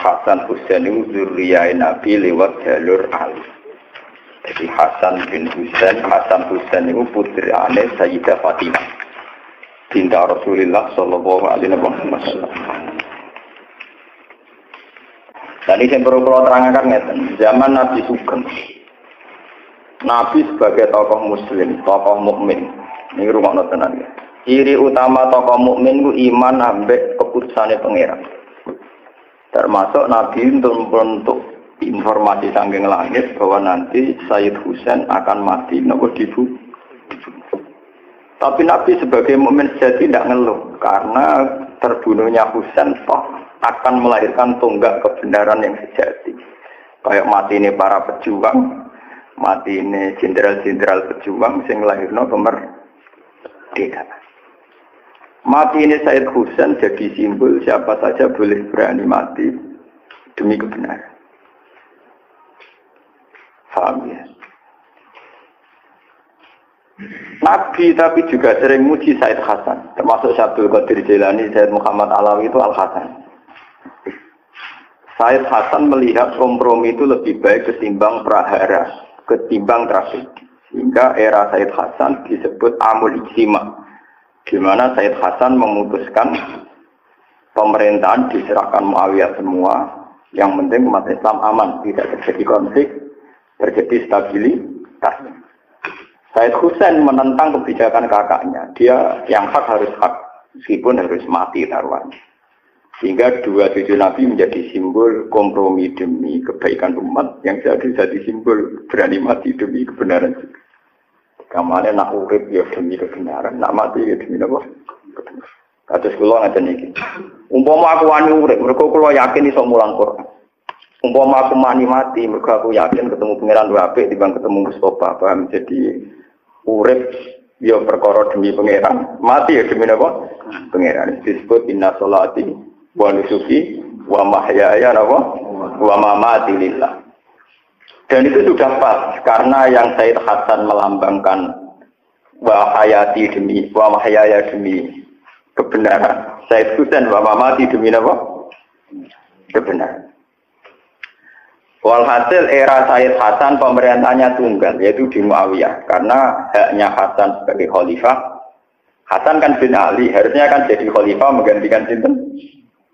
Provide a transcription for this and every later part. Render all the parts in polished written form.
Hasan Husain itu zuriyah Nabi lewat jalur Ali. Jadi Hasan Husain itu putrane Sayyidah Fatimah binti Rasulullah sallallahu alaihi wasallam. Dan ini yang perlu terangkan zaman Nabi Sugeng. Nabi sebagai tokoh muslim, tokoh mukmin. Ini rumah tenan ya. Ciri utama tokoh mukmin itu iman ambek keputusane pangeran. Termasuk Nabi untuk informasi saking langit bahwa nanti Sayyid Husain akan mati nopo dibu. Tapi Nabi sebagai mukmin sejati tidak ngeluh karena terbunuhnya Husain akan melahirkan tonggak kebenaran yang sejati. Kayak mati ini para pejuang, mati ini jenderal-jenderal pejuang sing lahirno kemerdekaan. Mati ini Sayyid Husain jadi simbol siapa saja boleh berani mati demi kebenaran. Paham ya? Nabi tapi juga sering muji Sayyid Hasan, termasuk Syabdul Qadir Jilani, Sayyid Muhammad Alawi itu Al-Hasan. Sayyid Hasan melihat kompromi itu lebih baik ketimbang prahara, ketimbang tragedi. Sehingga era Sayyid Hasan disebut Amul Ijtima, di mana Sayyid Hasan memutuskan pemerintahan diserahkan Muawiyah semua, yang penting umat Islam aman, tidak terjadi konflik, terjadi stabilitas. Sayyid Husain menentang kebijakan kakaknya. Dia yang hak harus hak, meskipun harus mati taruhannya. Sehingga dua cucu Nabi menjadi simbol kompromi demi kebaikan umat, yang jadi simbol berani mati demi kebenaran. Kamane nak urip ya demi kebenaran, nak mati ya demi apa? Kados kula ngaten iki. Umpama aku wani urip, mergo kula yakin iso mulang Quran. Umpama aku mati, mergo aku yakin ketemu pangeran luwih apik dibanding ketemu Mustafa. Paham? Jadi urip ya perkara demi pangeran, mati ya demi apa? Pangeran. Disebut inna sholati wa nusuki wa mahyaya wa mamati lillah. Dan itu sudah pas karena yang Sayyid Hasan melambangkan wa hayati demi wa mahyaya demi kebenaran. Sayyid Husain wa mamati demi apa? Kebenaran. Walhasil era Sayyid Hasan pemerintahnya tunggal, yaitu di Muawiyah. Karena haknya Hasan sebagai khalifah, Hasan kan bin Ali, harusnya kan jadi khalifah menggantikan sinten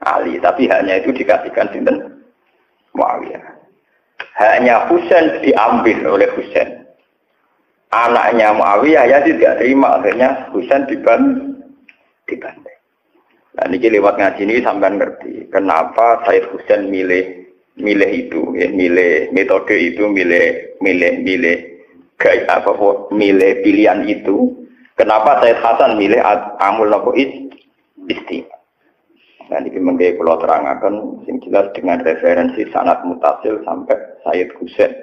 Ali, tapi haknya itu dikasihkan sinten Muawiyah. Haknya Husain diambil oleh Husain. Anaknya Muawiyah ya tidak terima, akhirnya Husain dibantai. Nah, ini lewat ngaji ini sampai ngerti kenapa Sayyid Husain milih itu, ya, milih metode itu, milih pilihan itu. Kenapa Sayyid Hasan milih Amul Ijtima? Nah, ini mengke kula terangaken sing jelas dengan referensi sanad mutasil sampai Sayyid Husain.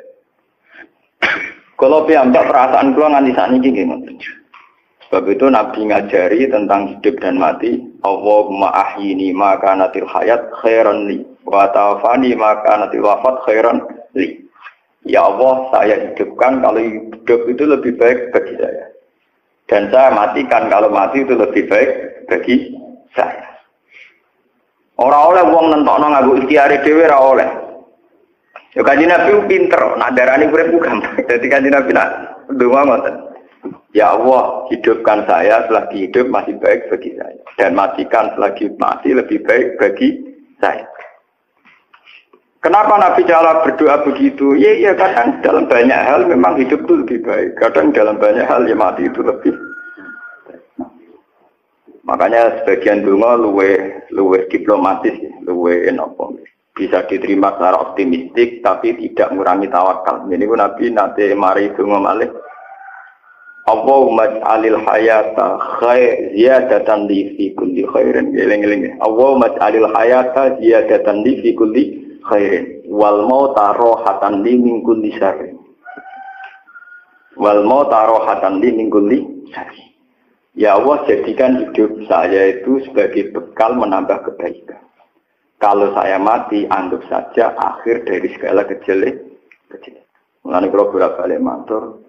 Kalau piyambak perasaan kula nganti sakniki nggih ngoten. Sebab itu Nabi ngajari tentang hidup dan mati. Allahumma ahyini ma kanatil hayat khairan li wa tawafani ma kanatil wafat khairan li. Ya Allah, saya hidupkan kalau hidup itu lebih baik bagi saya. Dan saya matikan kalau mati itu lebih baik bagi saya. Ora oleh wong nentokno nganggo ikhtiar dhewe ora oleh. Ya Kanjeng Nabi pinter, nak darani urip ku gampang. Dadi Kanjeng Nabi nak ndonga ngoten. Ya Allah, hidupkan saya selagi hidup masih baik bagi saya. Dan matikan selagi mati lebih baik bagi saya. Kenapa Nabi Jalla berdoa begitu? Ya kadang dalam banyak hal memang hidup itu lebih baik. Kadang dalam banyak hal ya mati itu lebih baik. Makanya sebagian donga luweh diplomatis, luweh nopo. Bisa diterima secara optimistik tapi tidak mengurangi tawakal. Ini pun Nabi nanti mari donga malih. Allahumma ij'alil hayata ziyadatan li fi kulli khairin. Eling-eling. Allahumma ij'alil hayata ziyadatan li fi kulli khairin wal mauta rohatan li min kulli syarrin. Wal mauta rohatan li min kulli syarrin. Ya Allah, jadikan hidup saya itu sebagai bekal menambah kebaikan. Kalau saya mati, anggap saja akhir dari segala kejelekan. Mulane kula bolak-balik matur,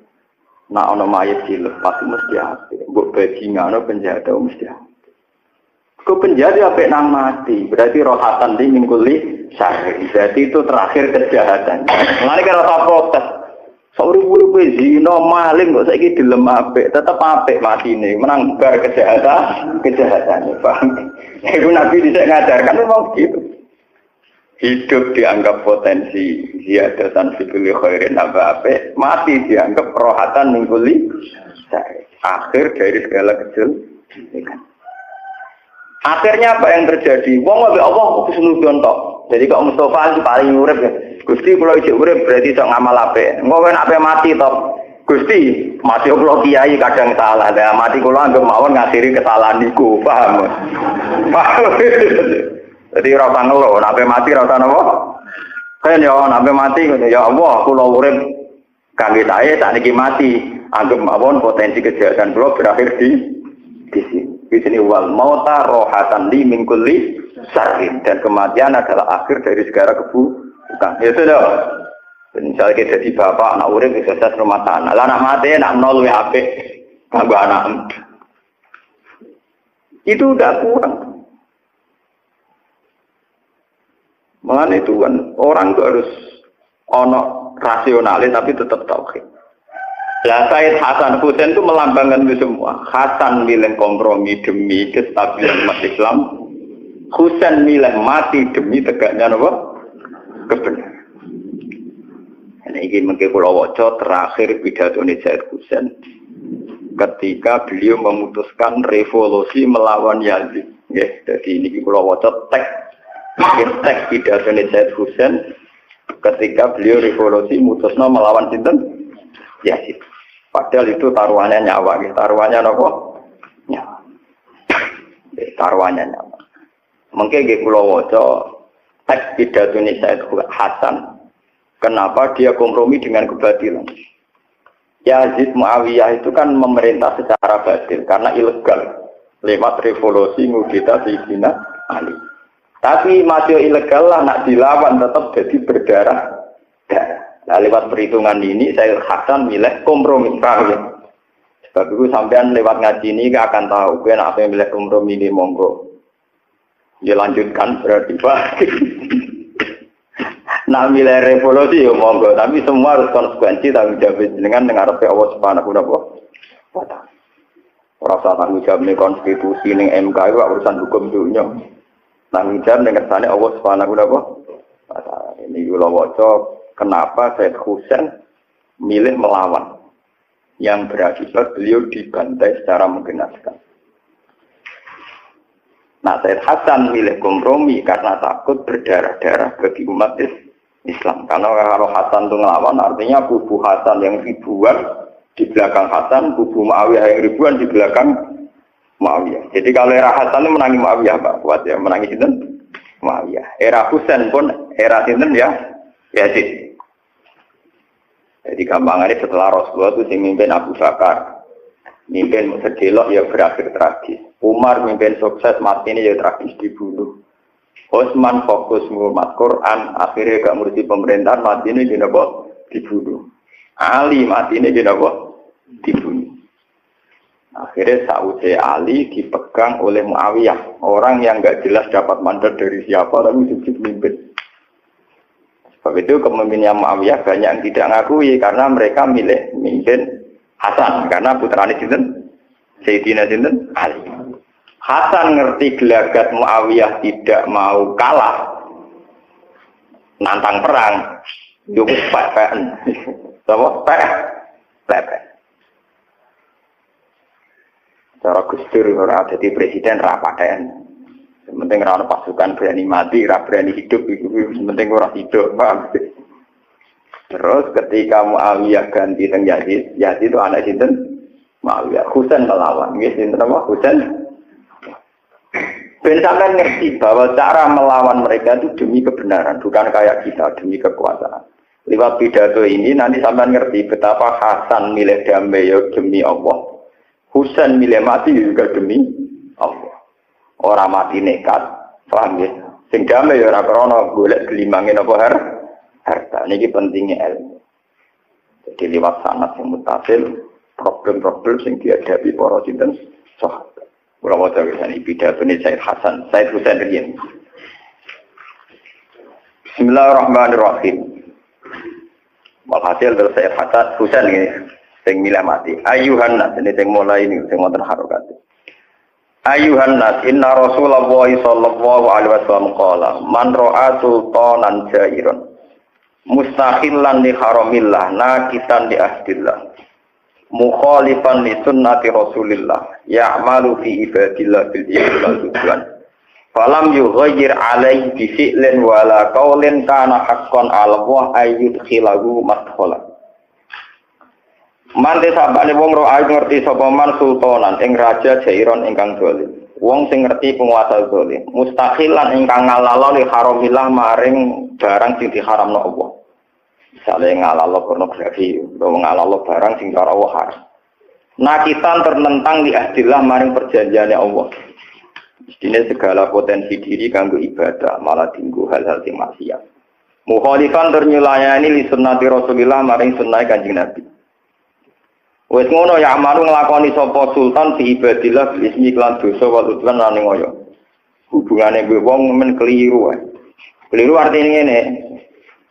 nak ana mayit dilepas mesti ati. Mbok bajingan penjahat mesti ati. Ke penjara sampai nang mati, berarti rohatan di mingkuli syahri. Berarti itu terakhir kejahatan. Mengenai kira rasa protes. Sauri-uri zina maling kok saiki dilem apik, tetep apik matine, menang bar kejahatan. Paham? Ibu Nabi tidak ngajarkan memang begitu. Hidup dianggap potensi ziyadatan fikuli khairin apa, mati dianggap rohatan mingkuli syahri. Akhir dari segala kejelekan. Akhirnya apa yang terjadi? Wong ambek Allah kok kesunudan tok. Jadi kok Mustafa itu paling urip ya. Gusti kula isih urip berarti sok ngamal apik. Engko nek ape mati tok. Gusti, mati kula kiai kadang salah. Lah mati kula anggap mawon ngakhiri kesalahan niku, paham? Paham. Jadi ora usah ngeluh, nek ape mati ora usah napa? Kan ya nek ape mati ya Allah kula urip kangge sae sakniki mati. Anggap mawon potensi kejahatan kula berakhir di sini. Di sini wal mauta rohatan li min kulli syarrin, dan kematian adalah akhir dari segala keburukan. Ya sudah. Misalnya kita jadi bapak anak urip sukses rumah tangga. Lah anak mati nak nol luwih apik kanggo anak. Itu udah kurang. Mengenai itu kan orang itu harus ono rasionalis tapi tetap tauhid. Lah Said Hasan Husain itu melambangkan itu semua. Hasan milih kompromi demi kestabilan umat Islam. Husain milih mati demi tegaknya apa? Kebenaran. Ini mungkin kula waca terakhir pidato Said Husain ketika beliau memutuskan revolusi melawan Yazid. Nggih, dadi niki kula waca teks pidato Said Husain ketika beliau revolusi mutusna melawan sinten? Yazid. Padahal itu taruhannya nyawa, taruhannya apa? Nyawa. Taruhannya nyawa. Mungkin nggih kula waca teks pidato Said Hasan. Kenapa dia kompromi dengan kebatilan? Yazid Muawiyah itu kan memerintah secara batil karena ilegal lewat revolusi ngudita Sayyidina Ali. Tapi masih ilegal lah, nak dilawan tetap jadi berdarah. Nah, lewat perhitungan ini saya Hasan milih kompromi, paham ya? Sebab itu sampean lewat ngaji ini akan tahu gue apa yang milih kompromi ini monggo. Dilanjutkan berarti Pak. Nak milih revolusi ya monggo, tapi semua harus konsekuensi tanggung jawab dengan ngarepe Allah Subhanahu wa taala. Ora usah tanggung jawab ning konstitusi ning MK itu urusan hukum dunia. Tanggung jawab ning kersane Allah Subhanahu wa taala. Ini kula waca kenapa Said Husain milih melawan yang berakibat beliau dibantai secara menggenaskan. Nah, Said Hasan milih kompromi karena takut berdarah-darah bagi umat Islam. Karena kalau Hasan itu ngelawan, artinya kubu Hasan yang ribuan di belakang Hasan, kubu Muawiyah yang ribuan di belakang Muawiyah. Jadi kalau era Hasan itu menangi Muawiyah, Pak, kuat ya, menangi sinten? Muawiyah. Era Husain pun era sinten ya? Yazid. Jadi gampangannya setelah Rasulullah itu sing mimpin Abu Bakar, mimpin sedelok ya berakhir tragis. Umar mimpin sukses, mati ini ya tragis dibunuh. Utsman fokus ngurmat Quran, akhirnya gak ngurusi pemerintahan, mati ini dibunuh. Ali mati ini dibunuh. Akhirnya Saudi Ali dipegang oleh Muawiyah, orang yang gak jelas dapat mandat dari siapa, tapi sukses mimpin. Sebab itu kepemimpinan Muawiyah banyak yang tidak ngakui karena mereka milih mimpin Hasan karena putrane sinten Sayyidina sinten Ali. Hasan ngerti gelagat Muawiyah tidak mau kalah nantang perang, yo wis pepen. Sama pepen. Cara Gus Dur ora dadi presiden ra paten. Penting ora pasukan berani mati, ora berani hidup, itu penting ora hidup, paham? Terus ketika Muawiyah ganti teng Yazid, Yazid itu anak sinten? Muawiyah. Husain melawan, nggih sinten apa? Husain. Ben sampean ngerti bahwa cara melawan mereka itu demi kebenaran, bukan kayak kita demi kekuasaan. Lewat pidato ini nanti sampean ngerti betapa Hasan milih damai ya demi Allah. Husain milih mati juga demi Allah. Orang mati nekat, paham ya? Sing damai ya ora krana golek gelimangin apa harta. Niki pentingnya ilmu. Jadi lewat sanad yang mutasil, problem-problem sing dihadapi para sinten sahabat. Kula waca iki pidatone Said Hasan, Said Husain riyen. Bismillahirrahmanirrahim. Walhasil dari Said Husain ini sing milih mati. Ayuhan nas ini sing mulai ini sing wonten harokat. Ayuhan nas inna Rasulullah sallallahu alaihi wasallam qala man ra'a sultanan jairon mustakhillan li haramillah nakisan li ahdillah mukhalifan li sunnati Rasulillah ya'malu fi ibadillah bil ibadillah falam yughayyir alaihi bi fi'lin wala qaulin kana haqqan 'ala Allah ayyudkhilahu madkhala. Mante sabane wong ro ayu ngerti sapa man sultanan ing raja jairon ingkang dolim. Wong sing ngerti penguasa dolim, mustakhilan ingkang ngalalo li haramillah maring barang sing diharamno Allah. Misale ngalalo pornografi, utawa ngalalo barang sing cara Allah haram. Nakisan ternentang li ahdillah maring perjanjiane Allah. Mestine segala potensi diri kanggo ibadah malah tinggu hal-hal sing maksiat. Mukhalifan ternyulayani li sunnati Rasulillah maring sunnah Kanjeng Nabi. Wes ngono ya amaru nglakoni sapa sultan fi ibadillah bil ismi lan dosa wa udwan lan ngoyo. Hubungane mbek wong men keliru wae. Keliru artine ngene.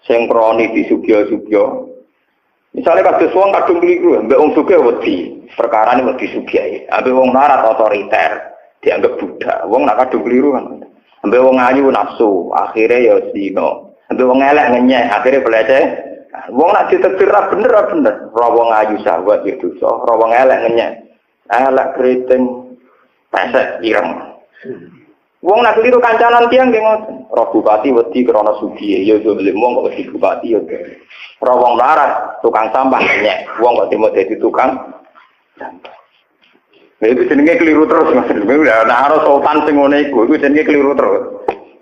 Sing kroni disugya-sugya. Misale kados wong kadung keliru, mbek wong sugih wedi, perkarane wedi sugih. Ambek wong larat otoriter, dianggap budak. Wong nak kadung keliru kan. Ambek wong ayu nafsu, akhire ya zina. Ambek wong elek ngenyek, akhire pelece. Wong nak ditetir bener. Ora wong ayu sahabat ya dosa, ora wong elek ngenyek. Elek kriting pesek ireng. Wong nak keliru kancanan tiyang nggih ngoten. Ora bupati wedi krana sugih, ya dolim wong kok wedi bupati ya. Ora wong larat tukang sampah ngenyek, wong kok timo dadi tukang sampah. Itu jenenge keliru terus Mas. Nek ana sultan sing ngene iku jenenge keliru terus.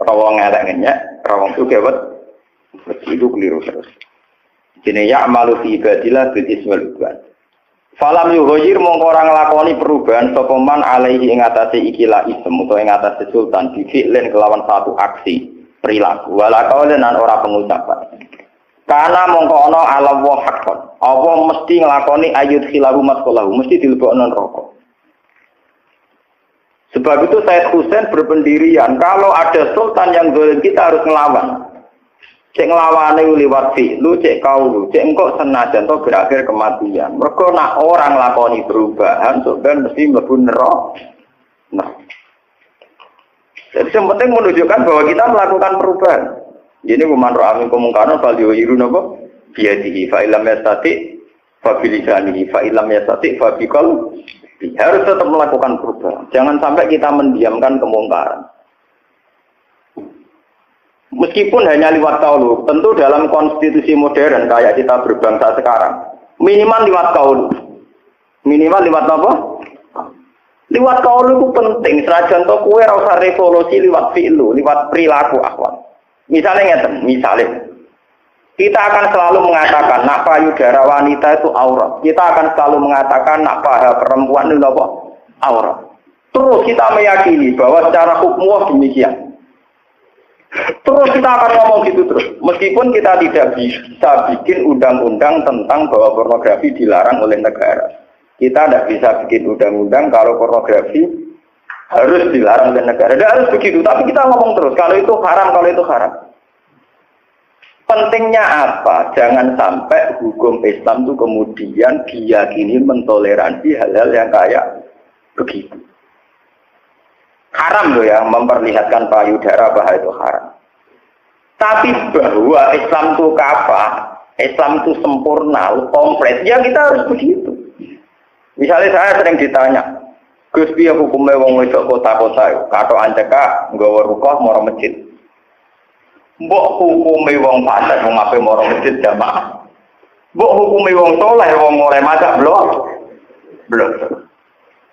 Ora wong elek ngenyek, ora wong sugih wedi itu keliru terus. Jenenge ya'malu fi ibadillah bil ismil udwan. Falam yughayir mongko ora nglakoni perubahan sapa man alaihi ing atase ikilah ism utawa ing atase sultan bi fi'lin kelawan satu aksi perilaku wala kaulan ora pengucapan. Kana mongko ana ala wa haqqan. Apa mesti nglakoni ayut khilahu masqalahu, mesti dilebokno neraka. Sebab itu Said Husain berpendirian kalau ada sultan yang zalim kita harus ngelawan. Cek nglawane liwat fi'lu, cek kaulu, cek engkok senajan to berakhir kematian. Mergo nak orang lakoni perubahan, sampeyan mesti mlebu neraka. Nah. Jadi yang penting menunjukkan bahwa kita melakukan perubahan. Ini kuman ra'amin kemungkaran fal yu'iru napa? Biyadihi fa illam yastati fa bilisanihi fa illam yastati fa biqal. Harus tetap melakukan perubahan. Jangan sampai kita mendiamkan kemungkaran. Meskipun hanya lewat kaulu, tentu dalam konstitusi modern kayak kita berbangsa sekarang, minimal lewat kaulu. Minimal lewat apa? Lewat kaulu itu penting. Senajan to kowe ora usah revolusi lewat fi'lu, lewat perilaku akhlak. Misalnya kita akan selalu mengatakan nak payudara wanita itu aurat. Kita akan selalu mengatakan nak paha perempuan itu apa? Aurat. Terus kita meyakini bahwa secara hukum demikian. Terus kita akan ngomong gitu terus. Meskipun kita tidak bisa bikin undang-undang tentang bahwa pornografi dilarang oleh negara. Kita tidak bisa bikin undang-undang kalau pornografi harus dilarang oleh negara. Tidak harus begitu. Tapi kita ngomong terus. Kalau itu haram, kalau itu haram. Pentingnya apa? Jangan sampai hukum Islam itu kemudian diyakini mentoleransi hal-hal yang kayak begitu. Haram loh ya, memperlihatkan payudara bahwa itu haram. Tapi bahwa Islam itu kafah, Islam itu sempurna, komplit, ya kita harus begitu. Misalnya saya sering ditanya, Gus piye hukume wong wedok kota-kota, katok anceka nggawa rukoh mara masjid. Mbok hukume wong fasik wong ape mara masjid jamaah. Mbok hukume wong saleh wong oleh masak blok.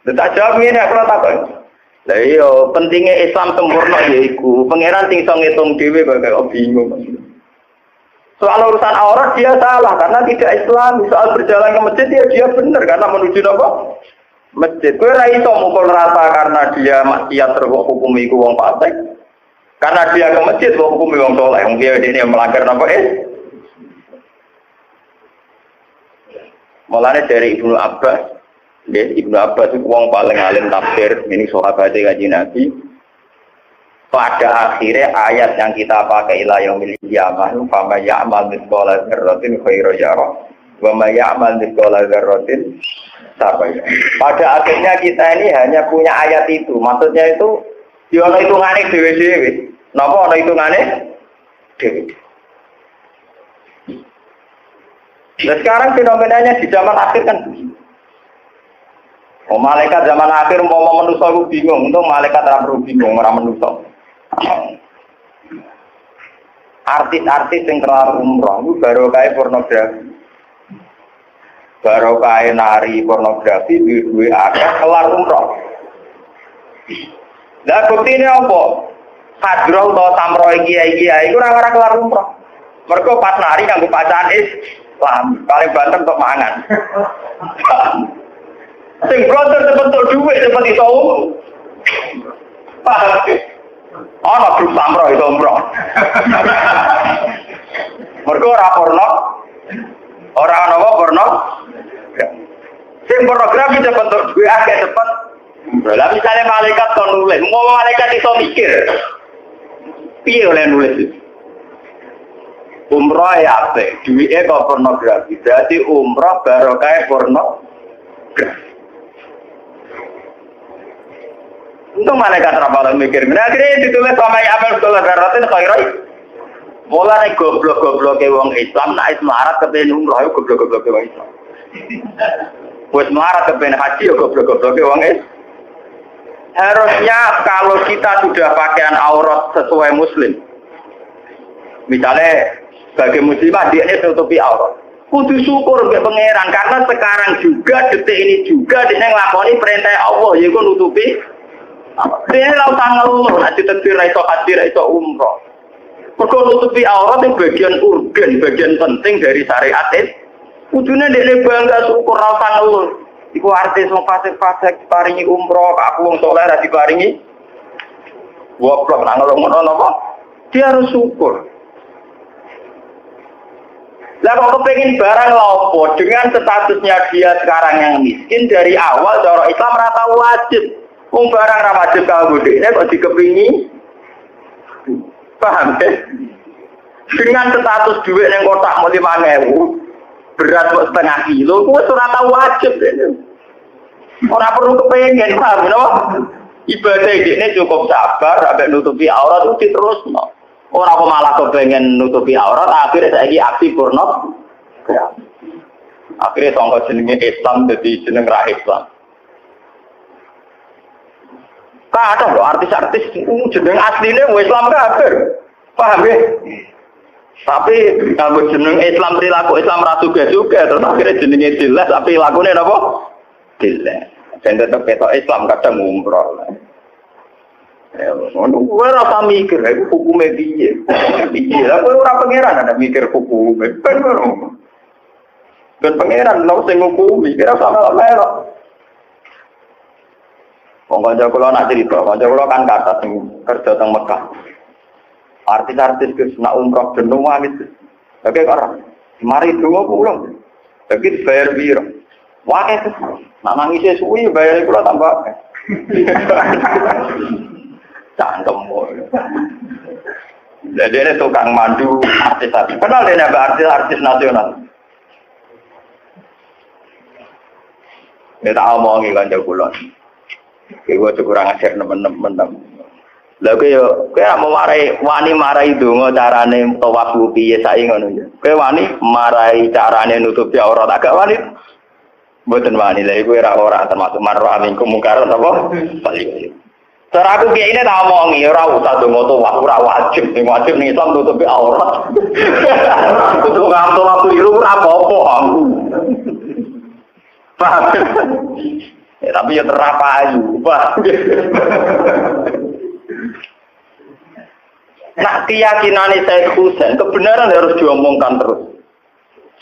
Tak jawab ngene aku takon. Lah iya, pentingnya Islam sempurna yaiku pangeran sing iso ngitung dhewe kok bingung. Soal urusan aurat dia salah karena tidak Islam. Soal berjalan ke masjid dia benar karena menuju apa? Masjid. Kowe ora iso mukul rata karena dia maksiat terus hukum iku wong fasik. Karena dia ke masjid kok hukum wong saleh. Wong dia dene melanggar napa Mulane dari Ibnu Abbas Ibnu Abbas itu wong paling alim tafsir, ini sahabat Kanjeng Nabi. Pada akhirnya ayat yang kita pakai ila yaumil qiyamah, fa may ya'mal mithqala dzarratin khairan yarah wa may ya'mal mithqala dzarratin syarran yarah. Pada akhirnya kita ini hanya punya ayat itu. Maksudnya itu ya ana hitungane dhewe-dhewe. Napa ana hitungane? Dhewe. Nah, sekarang fenomenanya di zaman akhir kan begini. Oh, malaikat zaman akhir mau manusia itu bingung, untuk malaikat orang bingung, orang manusia. Artis-artis yang kelar umroh itu baru kayak pornografi, baru kayak nari pornografi dua akeh kelar umroh. Nah bukti ini apa? Hadroh atau samroh kiai itu orang-orang kelar umroh. Mereka pas nari nganggo bacaan Islam, paling banter untuk mangan. Sing blontor bentuk duit seperti itu. Ana grup samro itu umroh. Mergo ora porno. Ora ana apa porno. Sing pornografi bentuk duit akeh cepet. Lah misalnya malaikat kon nulis, mau malaikat iso mikir. Piye oleh nulis? Umroh ya apik, duwike kok pornografi. Dadi umroh barokah pornografi. Untung malaikat rapal mikir. Nah, akhirnya ditulis sama Amal Sekolah Garatin khairai. Mulai goblok-gobloknya wong Islam, nah melarat kepengen umroh, goblok-gobloknya wong Islam. Wes melarat kepengen haji, goblok-gobloknya wong Islam. Harusnya kalau kita sudah pakaian aurat sesuai Muslim, misalnya sebagai muslimah dia ini tutupi aurat. Kudu syukur ke pangeran karena sekarang juga detik ini juga dia ngelakoni perintah Allah, yaitu nutupi. Dia lau tanggal nanti tentu raiso haji raiso umroh. Perkara nutupi aurat itu bagian urgen, bagian penting dari syariat itu. Ujungnya dia bangga syukur lau tanggal. Iku artis wong fasik-fasik paringi umroh, aku wong soleh ra diparingi. Goblok nang ngono napa? Dia harus syukur. Lah kok kepengin barang lopo dengan statusnya dia sekarang yang miskin dari awal cara Islam ra tau wajib. Wong barang ra wajib kanggo dhekne kok dikepingi. Paham ya? Dengan status duit yang kotak mau 5.000, berat kok setengah kilo, kuwi ora tau wajib. Ora perlu kepengen, paham no? Ibadah dhekne cukup sabar sampai nutupi aurat itu diterusno. Ora kok malah kepengen nutupi aurat, akhirnya saiki aksi porno. Akhirnya tonggo jenenge Islam jadi jeneng ra Islam. Kadang loh artis-artis jeneng aslinya Islam kafir, paham ya? Tapi kalau jeneng Islam perilaku Islam ratu juga, terus akhirnya jenengnya jelas, tapi lakunya apa? Jelas. Dan tetap ketok Islam kadang umroh. Gue rasa mikir, hukumnya piye? Aku orang pangeran ada mikir hukumnya, dan pangeran lo sing hukumi, kira sama merah. Kanca kula nak cerita, kanca kula kan kata sing kerja teng Mekah. Artis-artis ke nak umroh jenuh wis. Oke karo. Mari donga pulang. Tapi dibayar piro? Wae itu. Nak nangis suwi bayar kula tambah. Cangkem. Jadi ini tukang mandu artis-artis. Kenal dia artis-artis nasional. Kita omongi kanca kula. Gue kurang ajar temen-temen. Lalu kayak mau wani marai dongo carane tawaf piye sae ngono ya. Kayak wani marai carane nutupi aurat agak wani. Mboten wani lha iku ora termasuk marro amin kemungkaran apa? Paling. Cara aku kiai ini tak omongi ora usah dongo tawaf ora wajib, sing wajib ning Islam nutupi aurat. Kudu ngam tawaf iku ora apa-apa. Paham? Tapi ya terapayu, Pak. Nah, keyakinan Syekh Husain, kebenaran harus diomongkan terus.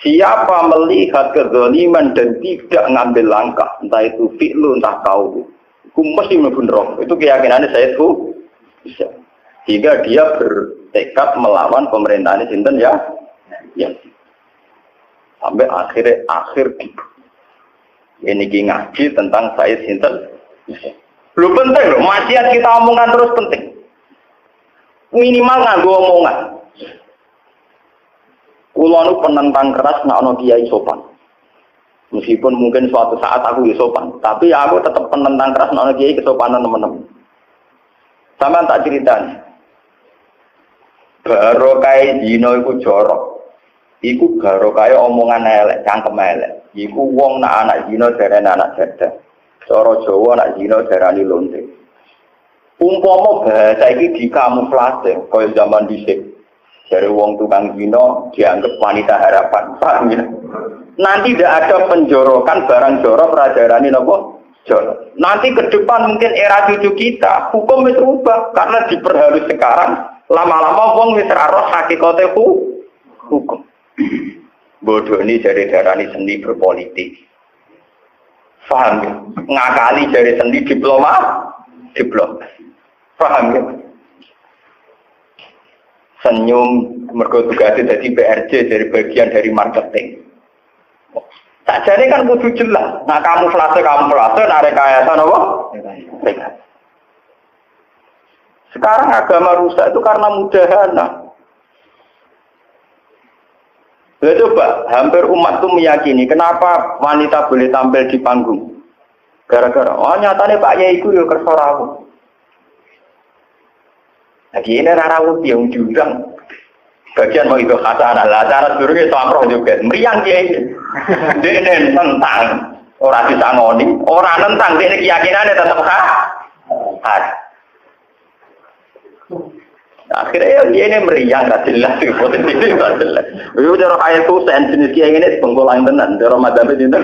Siapa melihat kezaliman dan tidak ngambil langkah, entah itu fi'lu, entah kau, itu mesti membunuh. Itu keyakinan Syekh Husain. Sehingga dia bertekad melawan pemerintahan Sinten ya. Sampai akhir Ini ngaji tentang Said Sinten. Lu penting loh, maksiat kita omongkan terus penting. Minimal nganggo omongan. Kulo nu penentang keras nek ana kiai sopan. Meskipun mungkin suatu saat aku sopan, tapi aku tetap penentang keras nek ana kiai kesopanan teman-teman. Sampeyan tak ceritani. Barokah dina iku jorok. Iku barokah omongan elek, cangkem elek. Iku wong nak anak zina darane anak cerdas. Cara Jawa nak zina darani lonte. Umpama bahasa iki dikamuflase kaya zaman dhisik. Dari wong tukang zina dianggap wanita harapan. Paham ya? Nanti tidak ada penjorokan barang jorok radarani napa? Jorok. Nanti ke depan mungkin era cucu kita hukum wis rubah karena diperhalus sekarang. Lama-lama wong wis ora roh hakikate hukum. Bodoh ini dari darani seni berpolitik. Paham ya? Ngakali dari seni diplom. Paham ya? Senyum mergo tugasnya dari PRJ dari bagian dari marketing. Tak jadi kan kudu jelas. Nah kamu flase nak rekayasa apa? Sekarang agama rusak itu karena mudahana. Ya coba, hampir umat itu meyakini kenapa wanita boleh tampil di panggung. Gara-gara, oh nyatanya Pak Yai itu ya kersa rawuh. Lagi ini rawuh yang jurang. Bagian mau itu khasanah lah, cara durungnya samroh juga. Meriang Yai. Dia ini tentang, orang disangoni, orang tentang, dia ini keyakinannya tetap khas. Akhirnya dia ini meriang, gak jelas, positif, gak jelas. Itu cara ayat itu, jenis kiai ini, penggolang tenan, cara madhabnya itu.